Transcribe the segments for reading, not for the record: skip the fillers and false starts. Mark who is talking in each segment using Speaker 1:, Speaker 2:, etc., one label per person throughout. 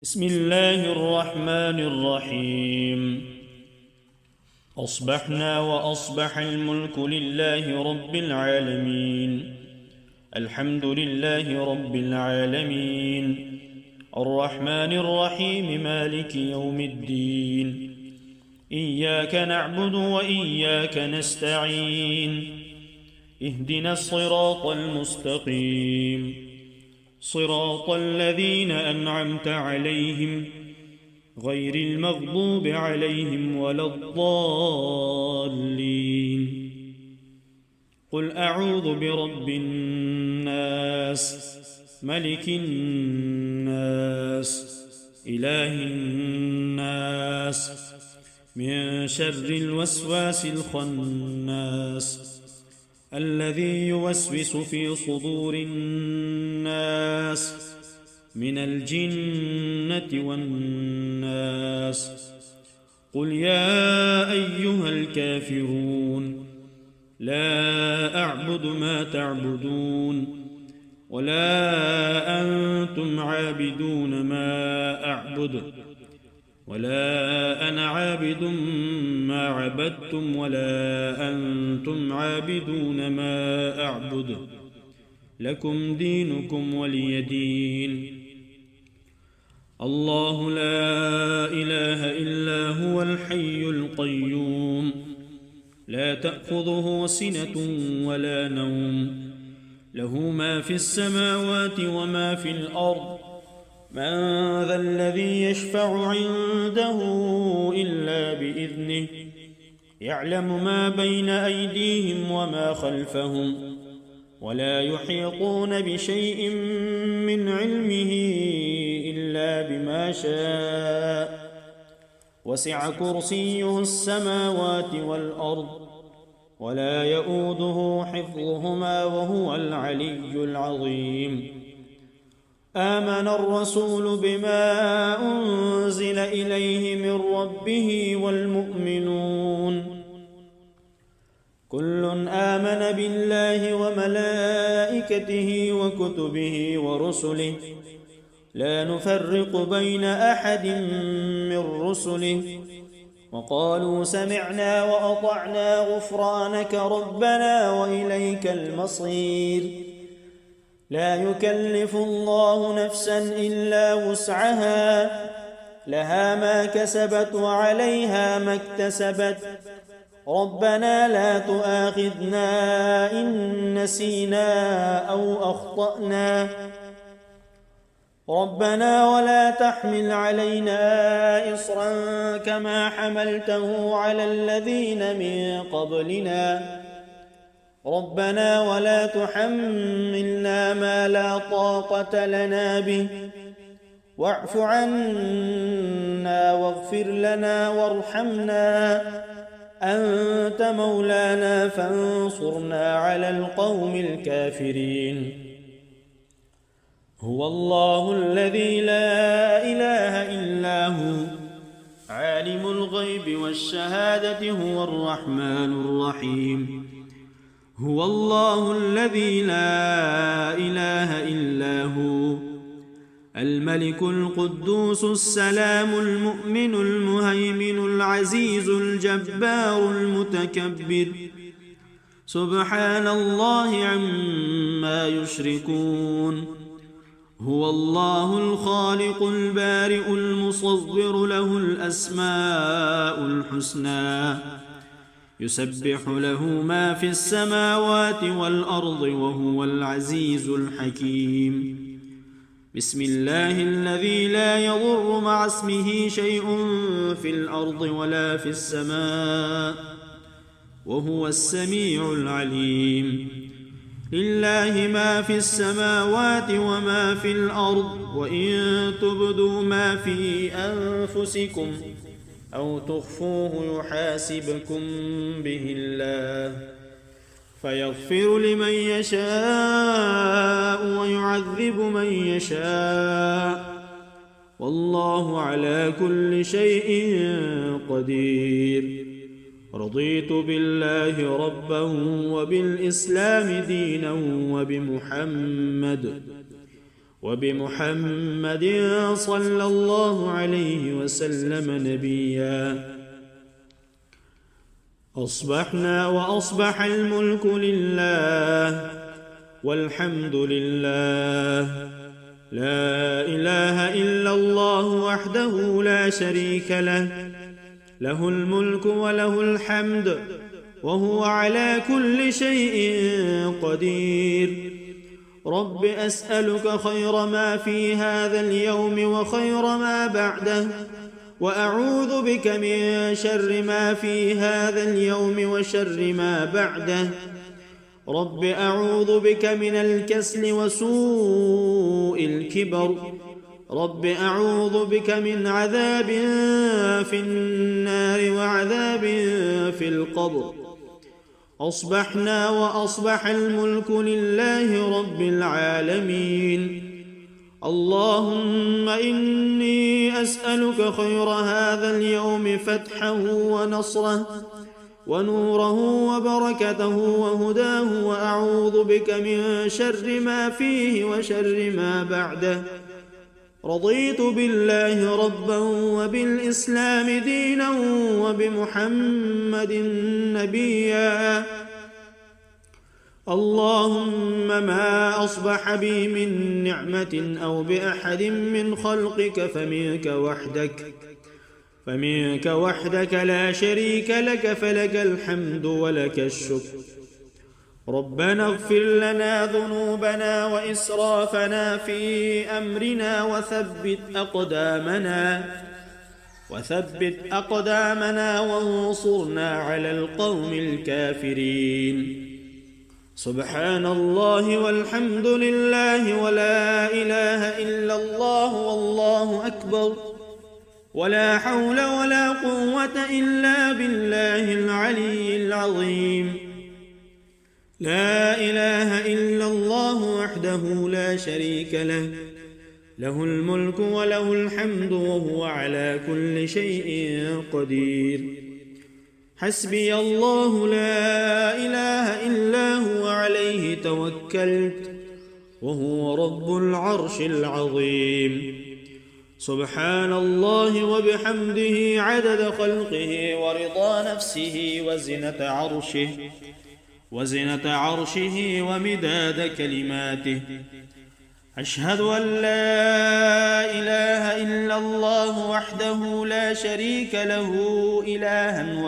Speaker 1: بسم الله الرحمن الرحيم. أصبحنا وأصبح الملك لله رب العالمين. الحمد لله رب العالمين الرحمن الرحيم مالك يوم الدين. إياك نعبد وإياك نستعين. اهدنا الصراط المستقيم صراط الذين أنعمت عليهم غير المغضوب عليهم ولا الضالين. قل أعوذ برب الناس ملك الناس إله الناس من شر الوسواس الخناس الذي يوسوس في صدور الناس من الجنة والناس. قل يا أيها الكافرون لا أعبد ما تعبدون ولا أنتم عابدون ما أعبد ولا أنا عابد ما عبدتم ولا أنتم عابدون ما أعبد لكم دينكم ولي دين. الله لا إله إلا هو الحي القيوم لا تأخذه سنة ولا نوم له ما في السماوات وما في الأرض. من ذا الذي يشفع عنده إلا بإذنه يعلم ما بين أيديهم وما خلفهم ولا يحيطون بشيء من علمه إلا بما شاء. وسع كرسيه السماوات والأرض ولا يؤوده حفظهما وهو العلي العظيم. آمن الرسول بما أنزل إليه من ربه والمؤمنون كل آمن بالله وملائكته وكتبه ورسله لا نفرق بين أحد من رسله وقالوا سمعنا وأطعنا غفرانك ربنا وإليك المصير. لا يكلف الله نفسا إلا وسعها لها ما كسبت وعليها ما اكتسبت. ربنا لا تؤاخذنا إن نسينا أو أخطأنا ربنا ولا تحمل علينا إصرا كما حملته على الذين من قبلنا ربنا ولا تحملنا ما لا طاقة لنا به واعف عنا واغفر لنا وارحمنا أنت مولانا فانصرنا على القوم الكافرين. هو الله الذي لا إله إلا هو عالم الغيب والشهادة هو الرحمن الرحيم. هو الله الذي لا إله إلا هو الملك القدوس السلام المؤمن المهيمن العزيز الجبار المتكبر سبحان الله عما يشركون. هو الله الخالق البارئ المصور له الأسماء الحسنى يسبح له ما في السماوات والأرض وهو العزيز الحكيم. بسم الله الذي لا يضر مع اسمه شيء في الأرض ولا في السماء وهو السميع العليم. لله ما في السماوات وما في الأرض وإن تبدوا ما في أنفسكم أو تخفوه يحاسبكم به الله فيغفر لمن يشاء ويعذب من يشاء والله على كل شيء قدير. رضيت بالله ربا وبالإسلام دينا وبمحمد وبمحمد صلى الله عليه وسلم نبيا. أصبحنا وأصبح الملك لله والحمد لله، لا إله إلا الله وحده لا شريك له، له الملك وله الحمد وهو على كل شيء قدير. رب أسألك خير ما في هذا اليوم وخير ما بعده، وأعوذ بك من شر ما في هذا اليوم وشر ما بعده. رب أعوذ بك من الكسل وسوء الكبر. رب أعوذ بك من عذاب في النار وعذاب في القبر. أصبحنا وأصبح الملك لله رب العالمين. اللهم إني أسألك خير هذا اليوم فتحه ونصره ونوره وبركته وهداه، وأعوذ بك من شر ما فيه وشر ما بعده. رضيت بالله ربا وبالإسلام دينا وبمحمد نبيا. اللهم ما أصبح بي من نعمة أو بأحد من خلقك فمنك وحدك لا شريك لك، فلك الحمد ولك الشكر. ربنا اغفر لنا ذنوبنا وإسرافنا في أمرنا وثبت أقدامنا وانصرنا على القوم الكافرين. سبحان الله والحمد لله ولا إله إلا الله والله أكبر، ولا حول ولا قوة إلا بالله العلي العظيم. لا إله إلا الله وحده لا شريك له، له الملك وله الحمد وهو على كل شيء قدير. حسبي الله لا إله إلا هو عليه توكلت وهو رب العرش العظيم. سبحان الله وبحمده عدد خلقه ورضا نفسه وزنة عرشه ومداد كلماته. أشهد أن لا إله إلا الله وحده لا شريك له، إلها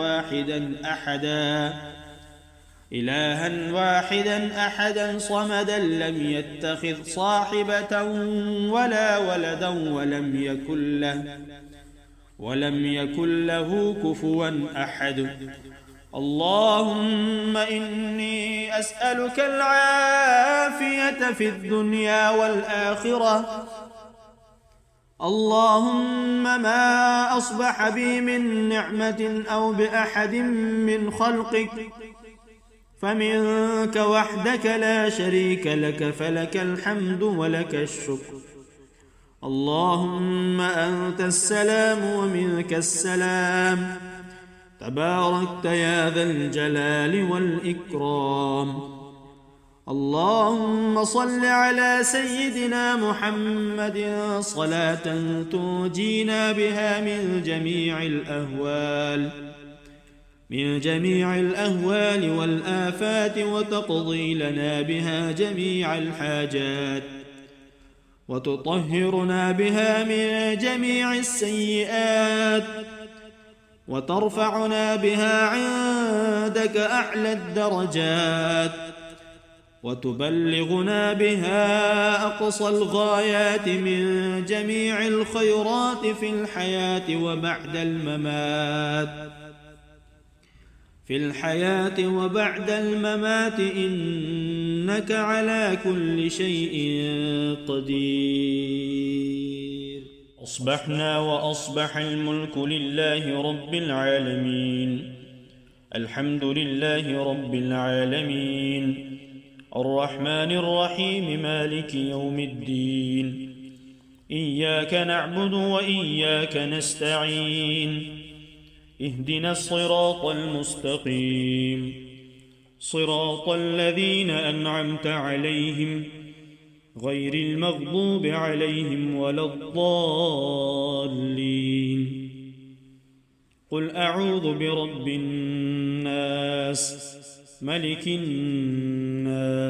Speaker 1: واحدا أحدا صمدا لم يتخذ صاحبة ولا ولدا ولم يكن له كفوا أحد. اللهم إني أسألك العافية في الدنيا والآخرة. اللهم ما أصبح بي من نعمة أو بأحد من خلقك فمنك وحدك لا شريك لك، فلك الحمد ولك الشكر. اللهم أنت السلام ومنك السلام، تباركت يا ذا الجلال والإكرام. اللهم صل على سيدنا محمد صلاة تنجينا بها من جميع الأهوال والآفات، وتقضي لنا بها جميع الحاجات، وتطهرنا بها من جميع السيئات، وترفعنا بها عندك أعلى الدرجات، وتبلغنا بها أقصى الغايات من جميع الخيرات في الحياة وبعد الممات إنك على كل شيء قدير. أصبحنا وأصبح الملك لله رب العالمين. الحمد لله رب العالمين، الرحمن الرحيم، مالك يوم الدين. إياك نعبد وإياك نستعين. اهدنا الصراط المستقيم، صراط الذين أنعمت عليهم غير المغضوب عليهم ولا الضالين. قل أعوذ برب الناس ملك الناس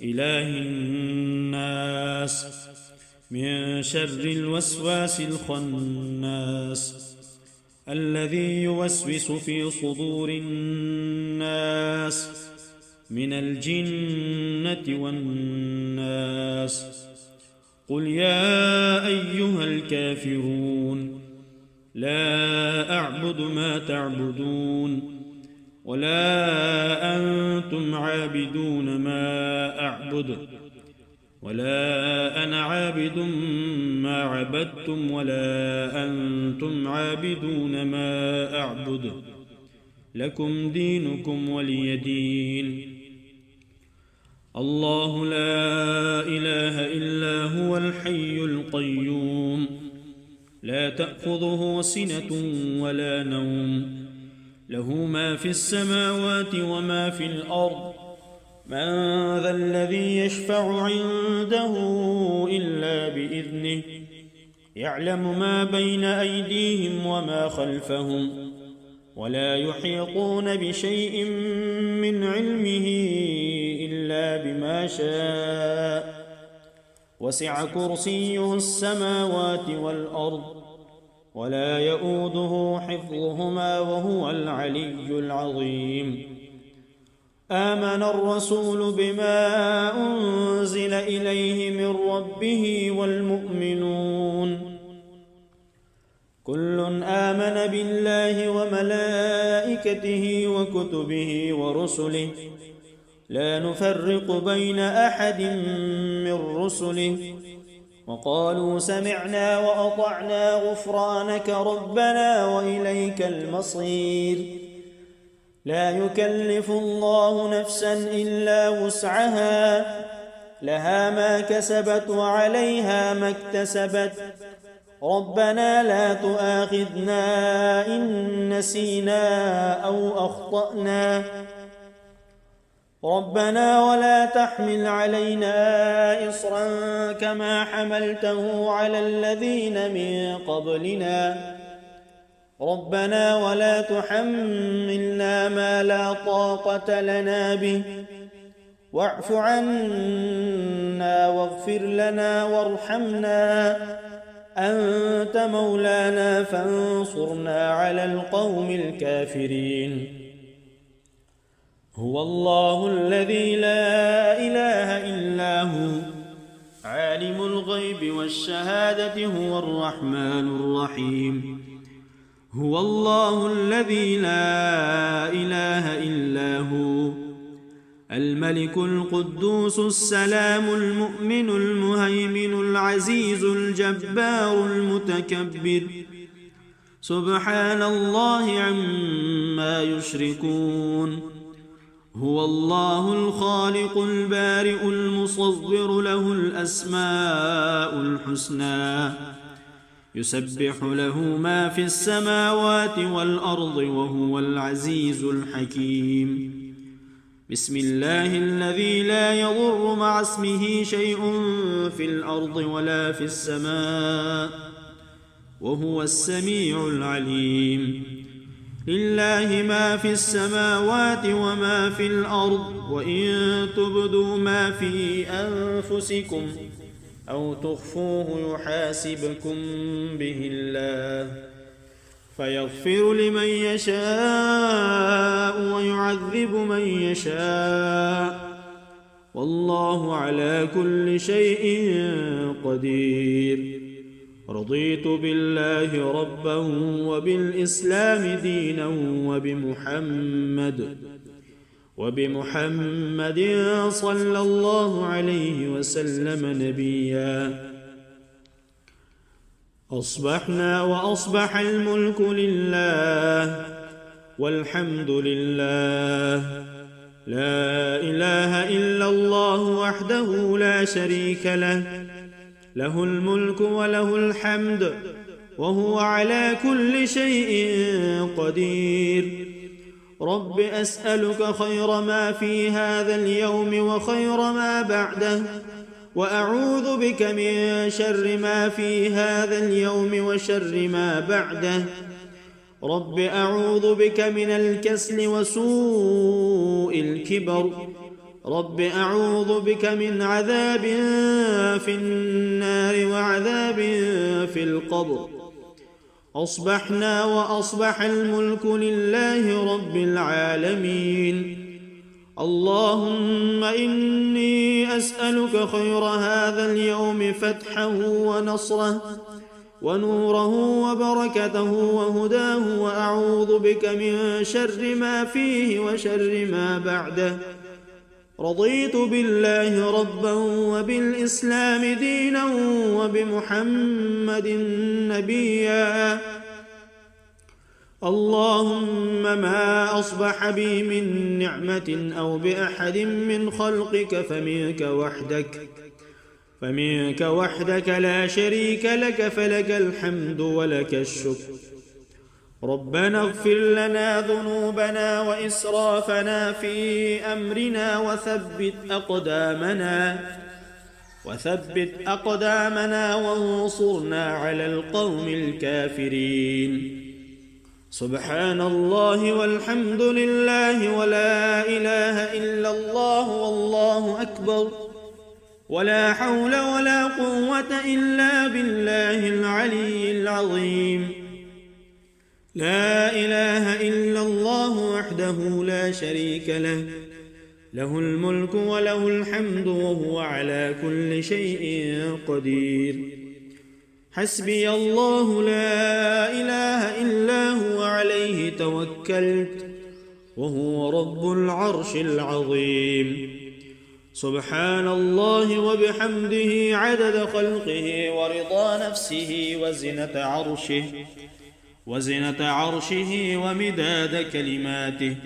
Speaker 1: إله الناس من شر الوسواس الخناس الذي يوسوس في صدور الناس من الجنة والناس. قل يا أيها الكافرون لا أعبد ما تعبدون ولا أنتم عابدون ما أعبد ولا أنا عابد ما عبدتم ولا أنتم عابدون ما أعبد لكم دينكم ولي دين. الله لا إله إلا هو الحي القيوم لا تأخذه سنة ولا نوم له ما في السماوات وما في الأرض. من ذا الذي يشفع عنده إلا بإذنه يعلم ما بين أيديهم وما خلفهم ولا يحيطون بشيء من علمه إلا بما شاء وسع كرسيه السماوات والأرض ولا يؤوده حفظهما وهو العلي العظيم. آمن الرسول بما أنزل إليه من ربه والمؤمنون كل آمن بالله وملائكته وكتبه ورسله لا نفرق بين أحد من رسله وقالوا سمعنا وأطعنا غفرانك ربنا وإليك المصير. لا يكلف الله نفسا إلا وسعها لها ما كسبت وعليها ما اكتسبت ربنا لا تؤاخذنا إن نسينا أو أخطأنا ربنا ولا تحمل علينا إصرا كما حملته على الذين من قبلنا ربنا ولا تحملنا ما لا طاقة لنا به واعف عنا واغفر لنا وارحمنا أنت مولانا فانصرنا على القوم الكافرين. هو الله الذي لا إله إلا هو عالم الغيب والشهادة هو الرحمن الرحيم. هو الله الذي لا إله إلا هو الملك القدوس السلام المؤمن المهيمن العزيز الجبار المتكبر سبحان الله عما يشركون. هو الله الخالق البارئ المصور له الأسماء الحسنى يسبح له ما في السماوات والأرض وهو العزيز الحكيم. بسم الله الذي لا يضر مع اسمه شيء في الأرض ولا في السماء وهو السميع العليم. لله ما في السماوات وما في الأرض وإن تبدوا ما في أنفسكم أو تخفوه يحاسبكم به الله فيغفر لمن يشاء ويعذب من يشاء والله على كل شيء قدير. رضيت بالله ربا وبالإسلام دينا وبمحمد صلى الله عليه وسلم نبيا. أصبحنا وأصبح الملك لله والحمد لله لا إله إلا الله وحده لا شريك له له الملك وله الحمد وهو على كل شيء قدير. رب أسألك خير ما في هذا اليوم وخير ما بعده وأعوذ بك من شر ما في هذا اليوم وشر ما بعده. رب أعوذ بك من الكسل وسوء الكبر. رب أعوذ بك من عذاب في النار وعذاب في القبر. أصبحنا وأصبح الملك لله رب العالمين. اللهم إني أسألك خير هذا اليوم فتحه ونصره ونوره وبركته وهداه، وأعوذ بك من شر ما فيه وشر ما بعده. رضيت بالله ربا وبالإسلام دينا وبمحمد نبيا. اللهم ما أصبح بي من نعمة أو بأحد من خلقك فمنك وحدك لا شريك لك، فلك الحمد ولك الشكر. ربنا اغفر لنا ذنوبنا وإسرافنا في أمرنا وثبت أقدامنا وانصرنا على القوم الكافرين. سبحان الله والحمد لله ولا إله إلا الله والله أكبر، ولا حول ولا قوة إلا بالله العلي العظيم. لا إله إلا الله وحده لا شريك له، له الملك وله الحمد وهو على كل شيء قدير. حسبي الله لا إله إلا هو عليه توكلت وهو رب العرش العظيم. سبحان الله وبحمده عدد خلقه ورضا نفسه وزنة عرشه ومداد كلماته.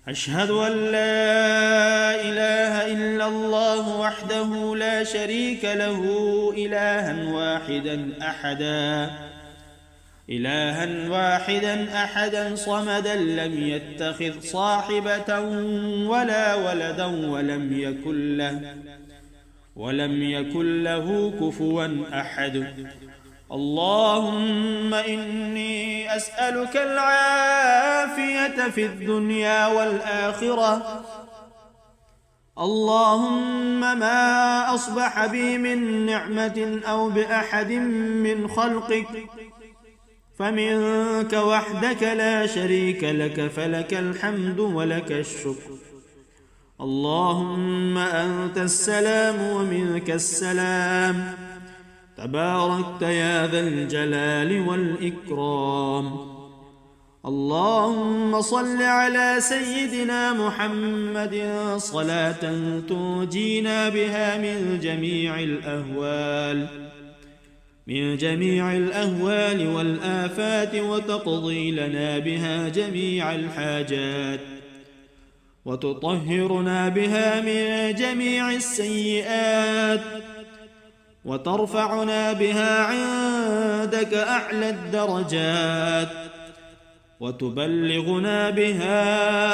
Speaker 1: أشهد أن لا إله إلا الله وحده لا شريك له، إلها واحدا أحدا صمدا لم يتخذ صاحبة ولا ولدا ولم يكن له كفوا أحد. اللهم إني أسألك العافية في الدنيا والآخرة. اللهم ما أصبح بي من نعمة أو بأحد من خلقك فمنك وحدك لا شريك لك، فلك الحمد ولك الشكر. اللهم أنت السلام ومنك السلام، تباركت يا ذا الجلال والإكرام. اللهم صل على سيدنا محمد صلاة تنجينا بها من جميع الأهوال والآفات، وتقضي لنا بها جميع الحاجات، وتطهرنا بها من جميع السيئات، وترفعنا بها عندك أعلى الدرجات، وتبلغنا بها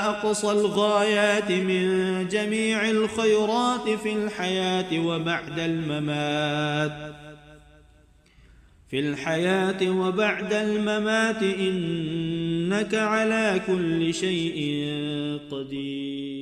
Speaker 1: أقصى الغايات من جميع الخيرات في الحياة وبعد الممات إنك على كل شيء قدير.